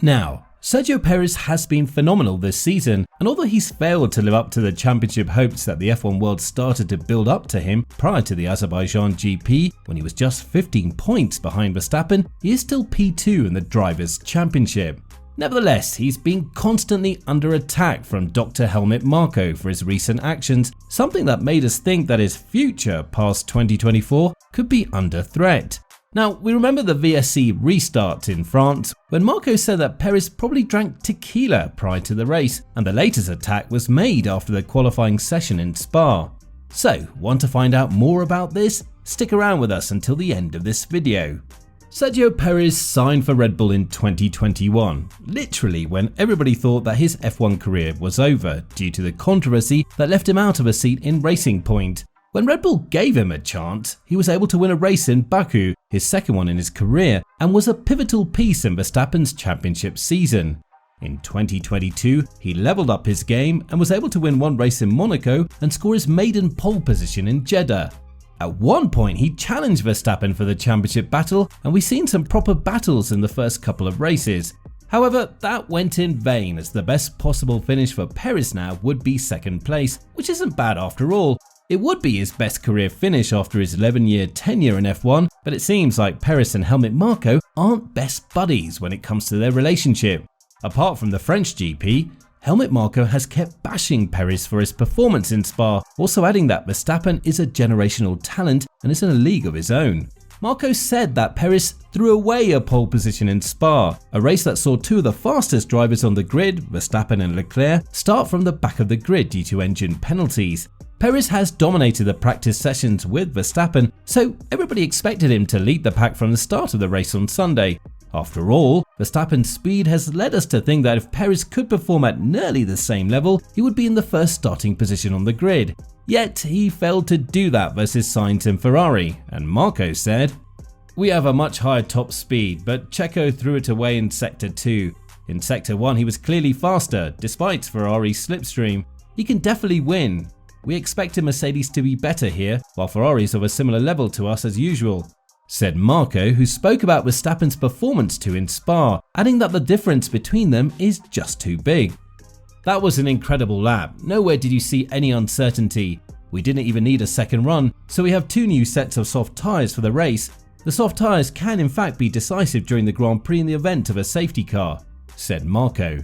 Now, Sergio Perez has been phenomenal this season, and although he's failed to live up to the championship hopes that the F1 world started to build up to him prior to the Azerbaijan GP, when he was just 15 points behind Verstappen, he is still P2 in the Drivers' Championship. Nevertheless, he's been constantly under attack from Dr. Helmut Marko for his recent actions, something that made us think that his future past 2024 could be under threat. Now, we remember the VSC restart in France when Marko said that Perez probably drank tequila prior to the race, and the latest attack was made after the qualifying session in Spa. So, want to find out more about this? Stick around with us until the end of this video. Sergio Perez signed for Red Bull in 2021, literally when everybody thought that his F1 career was over due to the controversy that left him out of a seat in Racing Point. When Red Bull gave him a chance, he was able to win a race in Baku, his second one in his career, and was a pivotal piece in Verstappen's championship season. In 2022, he leveled up his game and was able to win one race in Monaco and score his maiden pole position in Jeddah. At one point, he challenged Verstappen for the championship battle, and we've seen some proper battles in the first couple of races. However, that went in vain, as the best possible finish for Perez now would be second place, which isn't bad after all. It would be his best career finish after his 11-year tenure in F1, but it seems like Perez and Helmut Marko aren't best buddies when it comes to their relationship. Apart from the French GP, Helmut Marko has kept bashing Perez for his performance in Spa, also adding that Verstappen is a generational talent and is in a league of his own. Marko said that Perez threw away a pole position in Spa, a race that saw two of the fastest drivers on the grid, Verstappen and Leclerc, start from the back of the grid due to engine penalties. Perez has dominated the practice sessions with Verstappen, so everybody expected him to lead the pack from the start of the race on Sunday. After all, Verstappen's speed has led us to think that if Perez could perform at nearly the same level, he would be in the first starting position on the grid. Yet, he failed to do that versus Sainz and Ferrari, and Marko said, "We have a much higher top speed, but Checo threw it away in Sector 2. In Sector 1 he was clearly faster, despite Ferrari's slipstream. He can definitely win. We expected Mercedes to be better here, while Ferrari's of a similar level to us as usual," said Marko, who spoke about Verstappen's performance too in Spa, adding that the difference between them is just too big. "That was an incredible lap. Nowhere did you see any uncertainty. We didn't even need a second run, so we have two new sets of soft tyres for the race. The soft tyres can in fact be decisive during the Grand Prix in the event of a safety car," said Marko.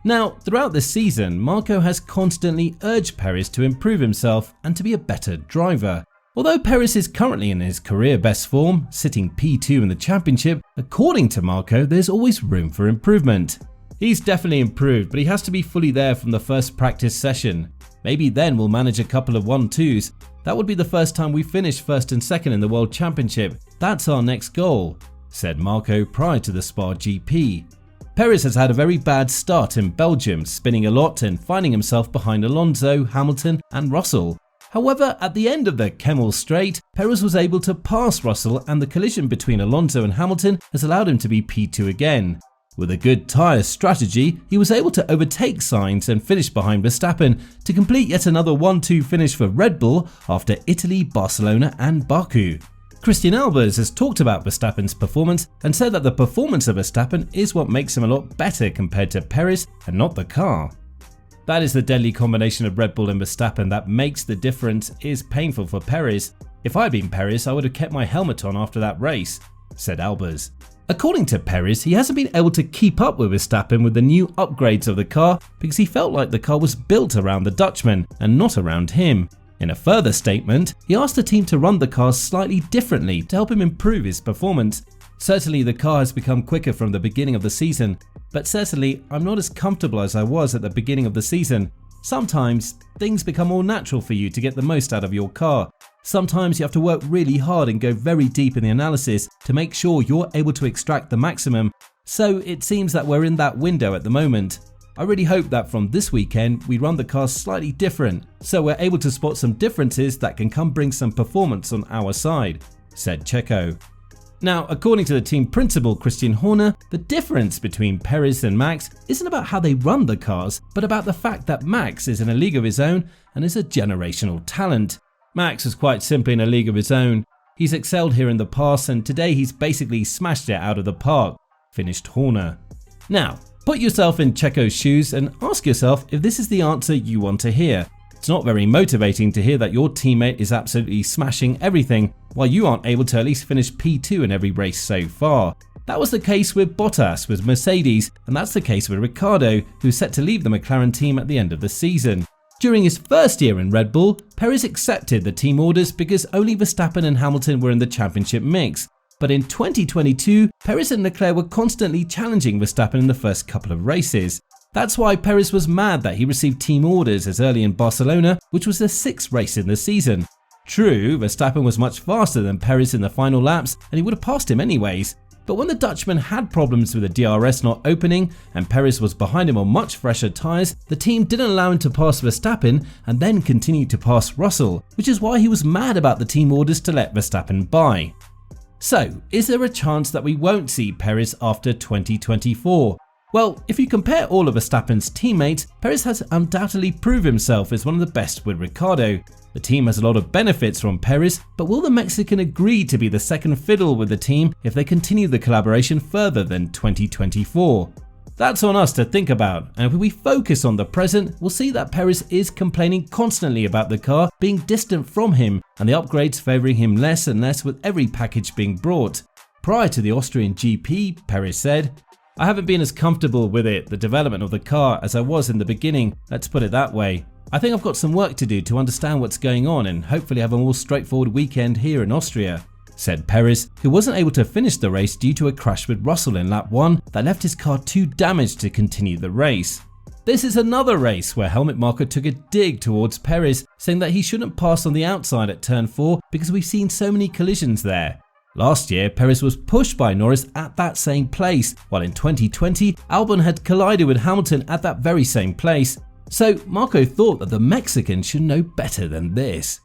Now, throughout this season, Marko has constantly urged Perez to improve himself and to be a better driver. Although Perez is currently in his career best form, sitting P2 in the championship, according to Marko, there's always room for improvement. "He's definitely improved, but he has to be fully there from the first practice session. Maybe then we'll manage a couple of 1-2s. That would be the first time we finish first and second in the World Championship. That's our next goal," said Marko prior to the Spa GP. Perez has had a very bad start in Belgium, spinning a lot and finding himself behind Alonso, Hamilton and Russell. However, at the end of the Kemmel Straight, Perez was able to pass Russell, and the collision between Alonso and Hamilton has allowed him to be P2 again. With a good tyre strategy, he was able to overtake Sainz and finish behind Verstappen to complete yet another 1-2 finish for Red Bull after Italy, Barcelona and Baku. Christian Albers has talked about Verstappen's performance and said that the performance of Verstappen is what makes him a lot better compared to Perez and not the car. "That is the deadly combination of Red Bull and Verstappen that makes the difference is painful for Perez. If I had been Perez, I would have kept my helmet on after that race," said Albers. According to Perez, he hasn't been able to keep up with Verstappen with the new upgrades of the car because he felt like the car was built around the Dutchman and not around him. In a further statement, he asked the team to run the car slightly differently to help him improve his performance. "Certainly the car has become quicker from the beginning of the season, but certainly I'm not as comfortable as I was at the beginning of the season. Sometimes things become more natural for you to get the most out of your car. Sometimes you have to work really hard and go very deep in the analysis to make sure you're able to extract the maximum. So it seems that we're in that window at the moment. I really hope that from this weekend we run the car slightly different, so we're able to spot some differences that can come bring some performance on our side," said Checo. Now, according to the team principal Christian Horner, the difference between Perez and Max isn't about how they run the cars, but about the fact that Max is in a league of his own and is a generational talent. Max is quite simply in a league of his own. He's excelled here in the past, and today he's basically smashed it out of the park, finished Horner. Now, Put yourself in Checo's shoes and ask yourself if this is the answer you want to hear. It's not very motivating to hear that your teammate is absolutely smashing everything while you aren't able to at least finish P2 in every race so far. That was the case with Bottas with Mercedes, and that's the case with Ricciardo, who's set to leave the McLaren team at the end of the season. During his first year in Red Bull, Perez accepted the team orders because only Verstappen and Hamilton were in the championship mix. But in 2022, Perez and Leclerc were constantly challenging Verstappen in the first couple of races. That's why Perez was mad that he received team orders as early in Barcelona, which was the 6th race in the season. True, Verstappen was much faster than Perez in the final laps and he would have passed him anyways. But when the Dutchman had problems with the DRS not opening and Perez was behind him on much fresher tyres, the team didn't allow him to pass Verstappen and then continued to pass Russell, which is why he was mad about the team orders to let Verstappen by. So, is there a chance that we won't see Perez after 2024? Well, if you compare all of Verstappen's teammates, Perez has undoubtedly proved himself as one of the best with Ricciardo. The team has a lot of benefits from Perez, but will the Mexican agree to be the second fiddle with the team if they continue the collaboration further than 2024? That's on us to think about, and if we focus on the present, we'll see that Perez is complaining constantly about the car being distant from him and the upgrades favouring him less and less with every package being brought. Prior to the Austrian GP, Perez said, "I haven't been as comfortable with the development of the car, as I was in the beginning, let's put it that way. I think I've got some work to do to understand what's going on and hopefully have a more straightforward weekend here in Austria," said Perez, who wasn't able to finish the race due to a crash with Russell in lap 1 that left his car too damaged to continue the race. This is another race where Helmut Marko took a dig towards Perez, saying that he shouldn't pass on the outside at turn 4 because we've seen so many collisions there. Last year, Perez was pushed by Norris at that same place, while in 2020, Albon had collided with Hamilton at that very same place. So Marko thought that the Mexican should know better than this.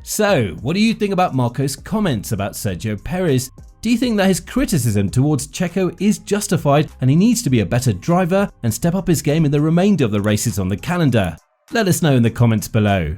So, what do you think about Marko's comments about Sergio Perez? Do you think that his criticism towards Checo is justified and he needs to be a better driver and step up his game in the remainder of the races on the calendar? Let us know in the comments below.